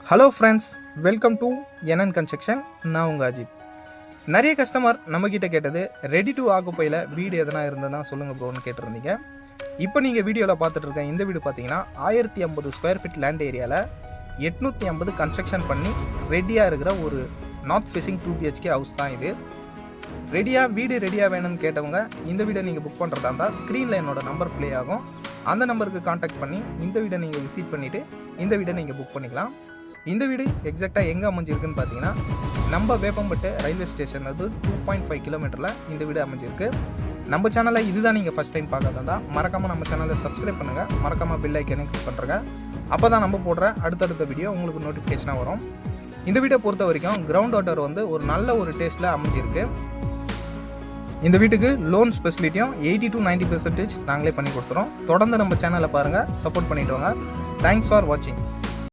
Hello friends, welcome to NN construction. நான் உங்கள் அஜித். நிறைய கஸ்டமர் நம்மக்கிட்ட கேட்டது ரெடி டு ஆக்குப்பையில் வீடு எதனா இருந்ததுன்னா சொல்லுங்கள் ப்ரோன்னு கேட்டிருந்தீங்க. இப்போ நீங்கள் வீடியோவில் பார்த்துட்டு இருக்க இந்த வீடு பார்த்தீங்கன்னா 1050 ஸ்கொயர் ஃபீட் லேண்ட் ஏரியாவில் 850 கன்ஸ்ட்ரக்ஷன் பண்ணி ரெடியாக இருக்கிற ஒரு நார்த் ஃபேஸிங் 2 BHK ஹவுஸ் தான் இது. வீடு ரெடியாக வேணும்னு கேட்டவங்க இந்த வீடை நீங்கள் புக் பண்ணுறதா இருந்தால் ஸ்க்ரீனில் என்னோட நம்பர் ப்ளே ஆகும். அந்த நம்பருக்கு காண்டாக்ட் பண்ணி இந்த வீடை நீங்கள் விசிட் பண்ணிவிட்டு இந்த வீடை நீங்கள் புக் பண்ணிக்கலாம். இந்த வீடு எக்ஸாக்டாக எங்கே அமைஞ்சிருக்குன்னு பார்த்தீங்கன்னா நம்ம வேப்பம்பட்டு ரயில்வே ஸ்டேஷன், அது 2.5 கிலோமீட்டரில் இந்த வீடு அமைஞ்சிருக்கு. நம்ம சேனலில் இதுதான் நீங்கள் ஃபஸ்ட் டைம் பார்க்கறதா மறக்காமல் நம்ம சேனலை சப்ஸ்கிரைப் பண்ணுங்கள், மறக்காமல் பெல் ஐக்கனை கிளிக் பண்ணுறங்க. அப்போ தான் நம்ம போடுற அடுத்தடுத்த வீடியோ உங்களுக்கு நோட்டிஃபிகேஷனாக வரும். இந்த வீட்டை பொறுத்த வரைக்கும் கிரவுண்ட் வாட்டர் வந்து ஒரு நல்ல ஒரு டேஸ்ட்டில் அமைஞ்சிருக்கு. இந்த வீட்டுக்கு லோன் ஃபெசிலிட்டியும் 80 to 90% நாங்களே பண்ணி கொடுத்துறோம். தொடர்ந்து நம்ம சேனலை பாருங்கள், சப்போர்ட் பண்ணிட்டு வாங்க. தேங்க்ஸ் ஃபார் வாட்சிங்.